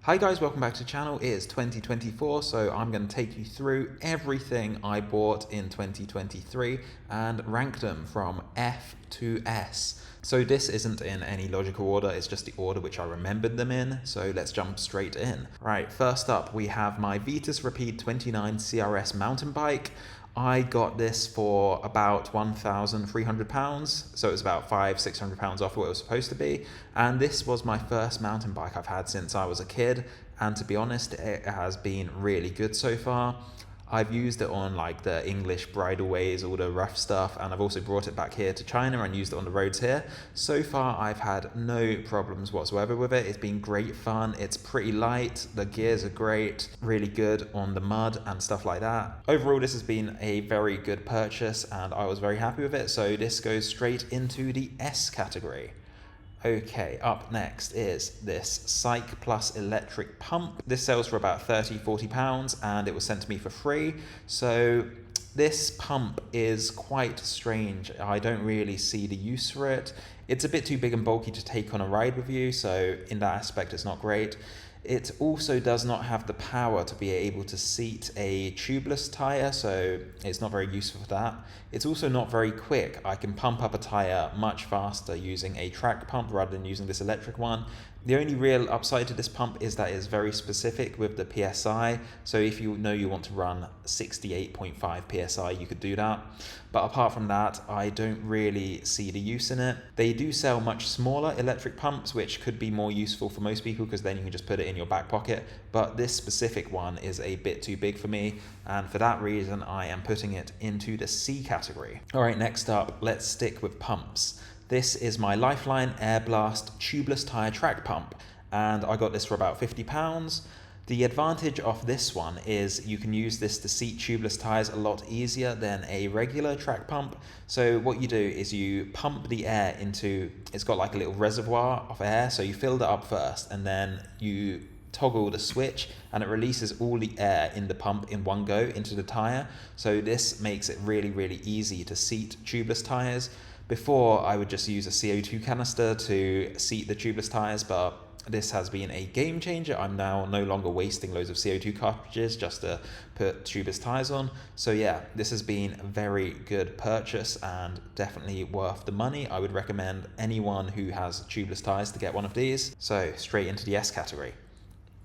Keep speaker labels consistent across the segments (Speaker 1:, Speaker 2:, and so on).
Speaker 1: Hi guys, welcome back to the channel. It is 2024, so I'm going to take you through everything I bought in 2023 and rank them from F to S. So this isn't in any logical order, it's just the order which I remembered them in, so let's jump straight in. Right, first up we have my Vitus Rapide 29 CRS mountain bike. I got this for about £1,300, so it was about £600 off what it was supposed to be. And this was my first mountain bike I've had since I was a kid, and to be honest, it has been really good so far. I've used it on like the English bridleways, all the rough stuff, and I've also brought it back here to China and used it on the roads here. So far, I've had no problems whatsoever with it. It's been great fun. It's pretty light. The gears are great, really good on the mud and stuff like that. Overall, this has been a very good purchase and I was very happy with it. So this goes straight into the S category. Okay, up next is this Cyc Plus electric pump. This sells for about £30–40 and it was sent to me for free. So this pump is quite strange. I don't really see the use for it. It's a bit too big and bulky to take on a ride with you, so in that aspect it's not great. It also does not have the power to be able to seat a tubeless tyre, so it's not very useful for that. It's also not very quick. I can pump up a tyre much faster using a track pump rather than using this electric one. The only real upside to this pump is that it's very specific with the PSI, so if you know you want to run 68.5 PSI, you could do that. But apart from that, I don't really see the use in it. They do sell much smaller electric pumps, which could be more useful for most people because then you can just put it in your back pocket. But this specific one is a bit too big for me, and for that reason, I am putting it into the C category. All right, next up, let's stick with pumps. This is my Lifeline Air Blast tubeless tyre track pump, and I got this for about £50. The advantage of this one is you can use this to seat tubeless tyres a lot easier than a regular track pump. So what you do is you pump the air into, it's got like a little reservoir of air, so you fill that up first and then you toggle the switch and it releases all the air in the pump in one go into the tyre. So this makes it really easy to seat tubeless tyres. Before, I would just use a CO2 canister to seat the tubeless tyres, but this has been a game changer. I'm now no longer wasting loads of CO2 cartridges just to put tubeless tyres on. So yeah, this has been a very good purchase and definitely worth the money. I would recommend anyone who has tubeless tyres to get one of these. So straight into the S category.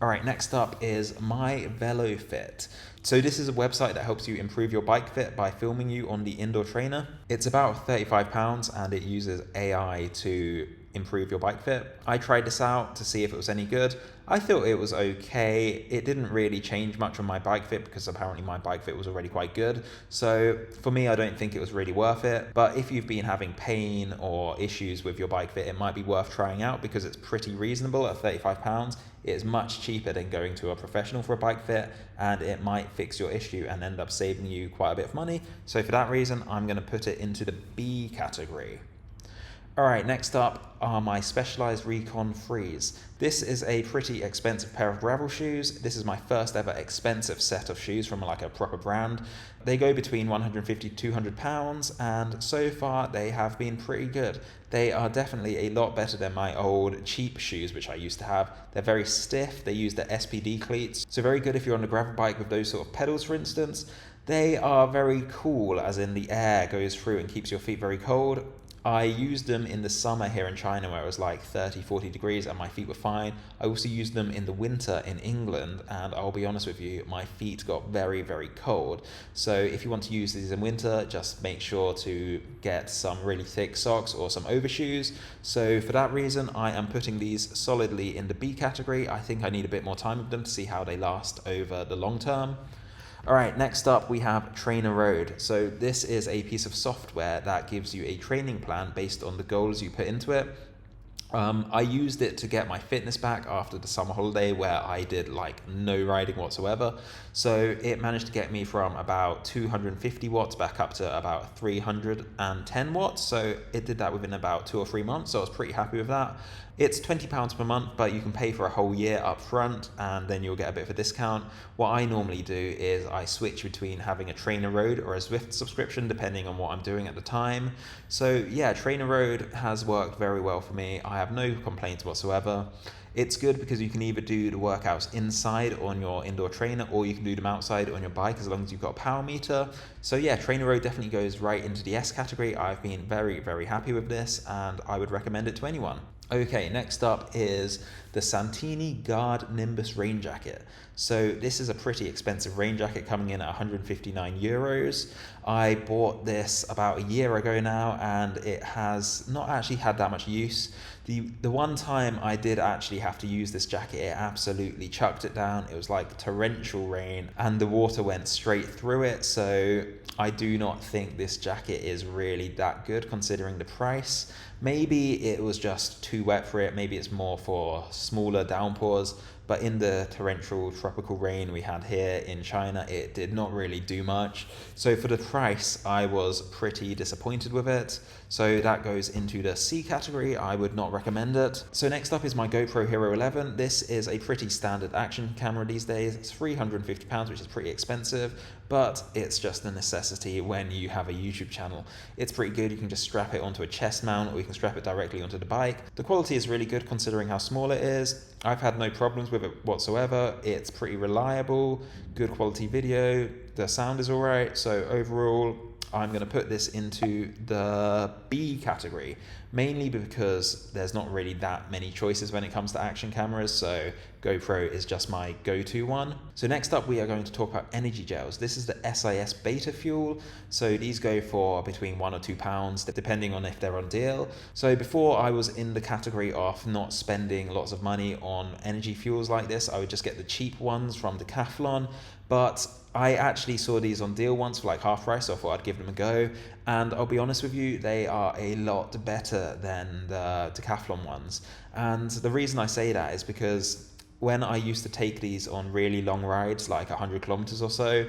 Speaker 1: All right, next up is My VeloFit. So this is a website that helps you improve your bike fit by filming you on the indoor trainer. It's about £35 and it uses AI to improve your bike fit. I tried this out to see if it was any good. I thought it was okay. It didn't really change much on my bike fit because apparently my bike fit was already quite good. So for me, I don't think it was really worth it. But if you've been having pain or issues with your bike fit, it might be worth trying out because it's pretty reasonable at £35. It is much cheaper than going to a professional for a bike fit, and it might fix your issue and end up saving you quite a bit of money. So for that reason, I'm going to put it into the B category. All right, next up are my Specialized Recon Frees. This is a pretty expensive pair of gravel shoes. This is my first ever expensive set of shoes from like a proper brand. They go between £150 to £200, and so far they have been pretty good. They are definitely a lot better than my old cheap shoes, which I used to have. They're very stiff. They use the SPD cleats, so very good if you're on a gravel bike with those sort of pedals, for instance. They are very cool, as in the air goes through and keeps your feet very cold. I used them in the summer here in China where it was like 30–40 degrees and my feet were fine. I also used them in the winter in England, and I'll be honest with you, my feet got very cold. So if you want to use these in winter, just make sure to get some really thick socks or some overshoes. So for that reason, I am putting these solidly in the B category. I think I need a bit more time with them to see how they last over the long term. All right, next up we have TrainerRoad. So this is a piece of software that gives you a training plan based on the goals you put into it. I used it to get my fitness back after the summer holiday where I did like no riding whatsoever. So it managed to get me from about 250 watts back up to about 310 watts. So it did that within about 2 or 3 months. So I was pretty happy with that. It's £20 per month, but you can pay for a whole year up front and then you'll get a bit of a discount. What I normally do is I switch between having a TrainerRoad or a Zwift subscription, depending on what I'm doing at the time. So yeah, TrainerRoad has worked very well for me. I have no complaints whatsoever. It's good because you can either do the workouts inside on your indoor trainer, or you can do them outside on your bike as long as you've got a power meter. So yeah, TrainerRoad definitely goes right into the S category. I've been very, very happy with this, and I would recommend it to anyone. Okay, next up is the Santini Guard Nimbus rain jacket. So this is a pretty expensive rain jacket, coming in at 159 euros. I bought this about a year ago now, and it has not actually had that much use. The one time I did actually have to use this jacket, it absolutely chucked it down. It was like torrential rain and the water went straight through it. So I do not think this jacket is really that good considering the price. Maybe it was just too wet for it. Maybe it's more for smaller downpours. But in the torrential tropical rain we had here in China, it did not really do much. So for the price, I was pretty disappointed with it. So that goes into the C category. I would not recommend it. So next up is my GoPro Hero 11. This is a pretty standard action camera these days. It's £350, which is pretty expensive, but it's just a necessity when you have a YouTube channel. It's pretty good. You can just strap it onto a chest mount, or you can strap it directly onto the bike. The quality is really good considering how small it is. I've had no problems with it whatsoever. It's pretty reliable, good quality video. The sound is all right. So overall, I'm going to put this into the B category, mainly because there's not really that many choices when it comes to action cameras, so GoPro is just my go-to one. So next up we are going to talk about energy gels. This is the SIS Beta Fuel. So these go for between £1 or £2 depending on if they're on deal. So before I was in the category of not spending lots of money on energy fuels like this. I would just get the cheap ones from Decathlon, but I actually saw these on deal once for like half price, so I thought I'd give them a go. And I'll be honest with you, they are a lot better than the Decathlon ones. And the reason I say that is because when I used to take these on really long rides, like 100 kilometers or so,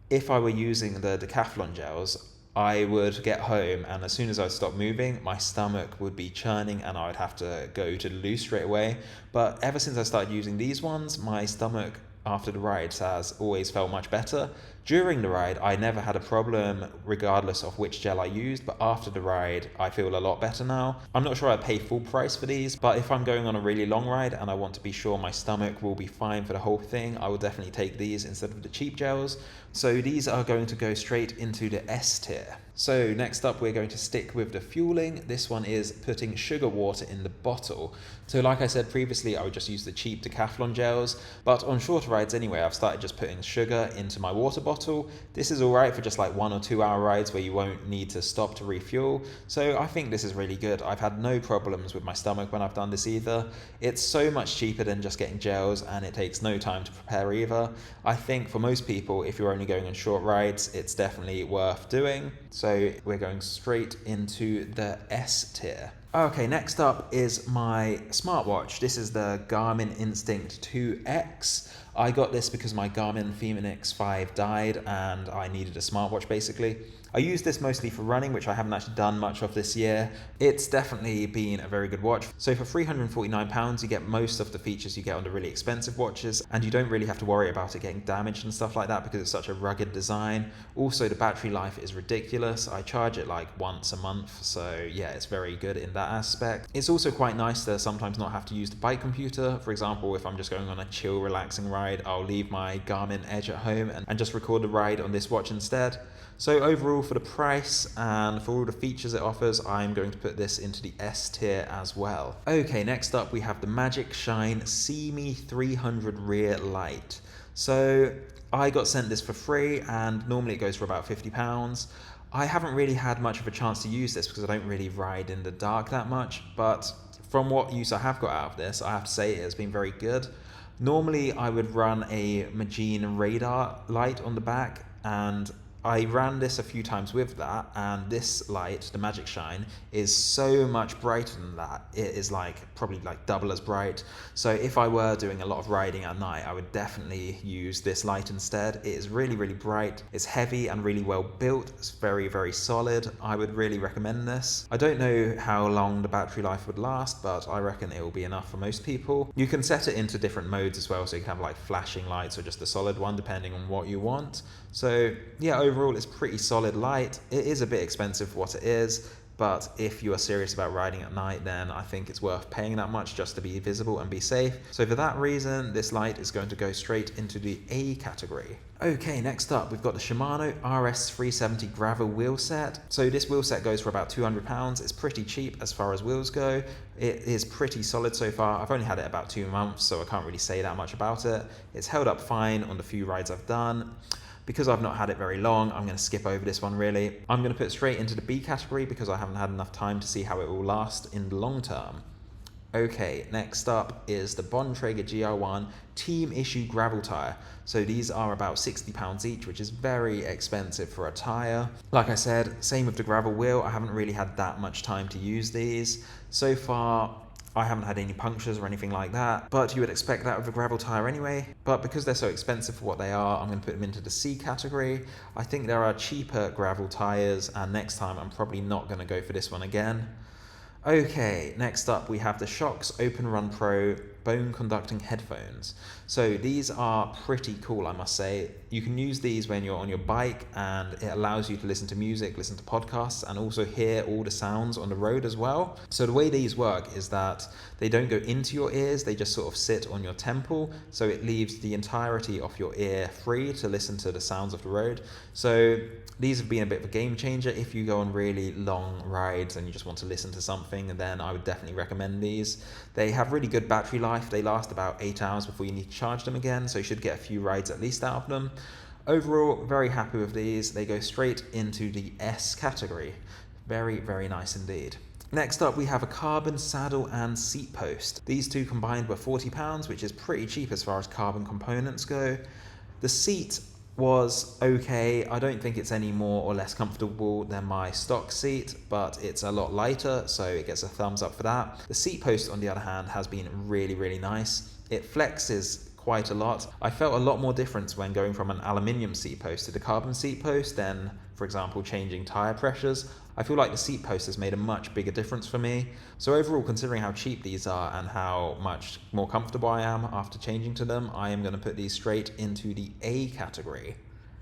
Speaker 1: if I were using the Decathlon gels, I would get home, and as soon as I stopped moving, my stomach would be churning and I would have to go to the loo straight away. But ever since I started using these ones, my stomach after the rides has always felt much better. During the ride, I never had a problem regardless of which gel I used, but after the ride, I feel a lot better now. I'm not sure I'd pay full price for these, but if I'm going on a really long ride and I want to be sure my stomach will be fine for the whole thing, I will definitely take these instead of the cheap gels. So these are going to go straight into the S tier. So next up, we're going to stick with the fueling. This one is putting sugar water in the bottle. So like I said previously, I would just use the cheap Decathlon gels, but on shorter rides anyway, I've started just putting sugar into my water bottle. This is all right for just like 1 or 2 hour rides where you won't need to stop to refuel. So I think this is really good. I've had no problems with my stomach when I've done this either. It's so much cheaper than just getting gels, and it takes no time to prepare either. I think for most people, if you're only going on short rides, it's definitely worth doing. So we're going straight into the S tier. Okay, next up is my smartwatch. This is the Garmin Instinct 2X. I got this because my Garmin Fenix 5 died and I needed a smartwatch basically. I use this mostly for running, which I haven't actually done much of this year. It's definitely been a very good watch. So for £349, you get most of the features you get on the really expensive watches, and you don't really have to worry about it getting damaged and stuff like that because it's such a rugged design. Also, the battery life is ridiculous. I charge it like once a month, so yeah, it's very good in that aspect. It's also quite nice to sometimes not have to use the bike computer. For example, if I'm just going on a chill, relaxing ride, I'll leave my Garmin Edge at home and just record the ride on this watch instead. So overall, for the price and for all the features it offers, I'm going to put this into the S tier as well. Okay, next up we have the Magic Shine See Me 300 rear light. So I got sent this for free, and normally it goes for about £50. I haven't really had much of a chance to use this because I don't really ride in the dark that much, but from what use I have got out of this, I have to say it has been very good. Normally I would run a Magene radar light on the back, and I ran this a few times with that, and this light, the Magic Shine, is so much brighter than that. It is probably double as bright. So if I were doing a lot of riding at night, I would definitely use this light instead. It is really, really bright. It's heavy and really well built. It's very, very solid. I would really recommend this. I don't know how long the battery life would last, but I reckon it will be enough for most people. You can set it into different modes as well, so you can have like flashing lights or just a solid one depending on what you want. So yeah, overall it's pretty solid light. It is a bit expensive for what it is. but if you are serious about riding at night, then I think it's worth paying that much just to be visible and be safe. So for that reason, this light is going to go straight into the A category. Okay, next up, we've got the Shimano RS370 gravel wheel set. So this wheel set goes for about £200. It's pretty cheap as far as wheels go. It is pretty solid so far. I've only had it about 2 months, so I can't really say that much about it. It's held up fine on the few rides I've done. Because I've not had it very long, I'm going to skip over this one really. I'm going to put it straight into the B category because I haven't had enough time to see how it will last in the long term. Okay, next up is the Bontrager GR1 Team Issue Gravel Tyre. So these are about £60 each, which is very expensive for a tyre. Like I said, same with the gravel wheel, I haven't really had that much time to use these. So far, I haven't had any punctures or anything like that, but you would expect that with a gravel tyre anyway. But because they're so expensive for what they are, I'm going to put them into the C category. I think there are cheaper gravel tyres, and next time I'm probably not going to go for this one again. Okay, next up we have the Shox Open Run Pro bone conducting headphones. So these are pretty cool, I must say. You can use these when you're on your bike, and it allows you to listen to music, listen to podcasts, and also hear all the sounds on the road as well. So the way these work is that they don't go into your ears, they just sort of sit on your temple, so it leaves the entirety of your ear free to listen to the sounds of the road. So these have been a bit of a game changer. If you go on really long rides and you just want to listen to something, then I would definitely recommend these. They have really good battery life. They last about 8 hours before you need to charge them again, so you should get a few rides at least out of them. Overall, very happy with these. They go straight into the S category. Very, very nice indeed. Next up, we have a carbon saddle and seat post. These two combined were £40, which is pretty cheap as far as carbon components go. The seat was okay. I don't think it's any more or less comfortable than my stock seat, but it's a lot lighter, so it gets a thumbs up for that. The seat post, on the other hand, has been really, really nice. It flexes quite a lot. I felt a lot more difference when going from an aluminium seat post to the carbon seat post than, for example, changing tire pressures. I feel like the seat post has made a much bigger difference for me. So overall, considering how cheap these are and how much more comfortable I am after changing to them, I am going to put these straight into the A category.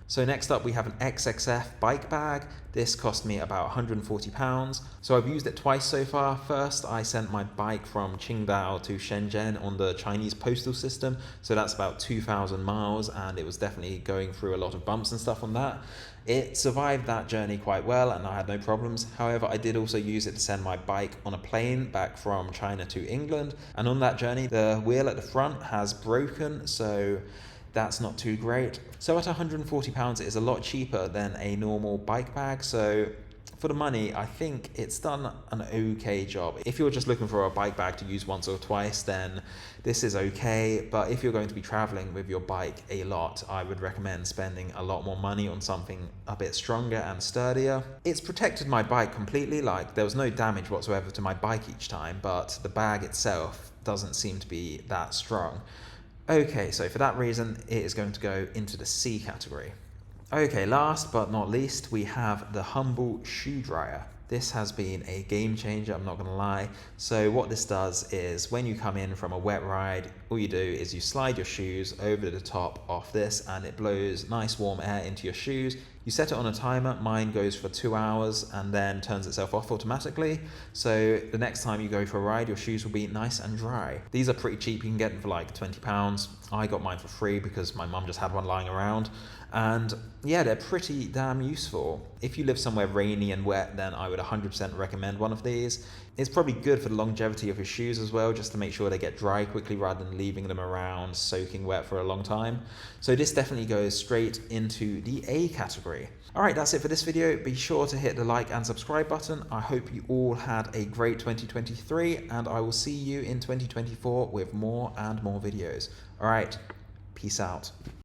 Speaker 1: So next up we have an XXF bike bag. This cost me about £140. So I've used it twice so far. First, I sent my bike from Qingdao to Shenzhen on the Chinese postal system. So that's about 2,000 miles, and it was definitely going through a lot of bumps and stuff on that. It survived that journey quite well and I had no problems. However, I did also use it to send my bike on a plane back from China to England. And on that journey, the wheel at the front has broken, so that's not too great. So at £140, it is a lot cheaper than a normal bike bag. So for the money, I think it's done an okay job. If you're just looking for a bike bag to use once or twice, then this is okay. But if you're going to be traveling with your bike a lot, I would recommend spending a lot more money on something a bit stronger and sturdier. It's protected my bike completely, like there was no damage whatsoever to my bike each time, but the bag itself doesn't seem to be that strong. Okay, so for that reason, it is going to go into the C category. Okay, last but not least, we have the Humble Shoe Dryer. This has been a game changer, I'm not going to lie. So what this does is when you come in from a wet ride, all you do is you slide your shoes over the top of this and it blows nice warm air into your shoes. You set it on a timer, mine goes for 2 hours and then turns itself off automatically. So the next time you go for a ride, your shoes will be nice and dry. These are pretty cheap, you can get them for like £20. I got mine for free because my mum just had one lying around. And yeah, they're pretty damn useful. If you live somewhere rainy and wet, then I would 100% recommend one of these. It's probably good for the longevity of your shoes as well, just to make sure they get dry quickly rather than leaving them around soaking wet for a long time. So this definitely goes straight into the A category. Alright, that's it for this video. Be sure to hit the like and subscribe button. I hope you all had a great 2023 and I will see you in 2024 with more and more videos. Alright, peace out.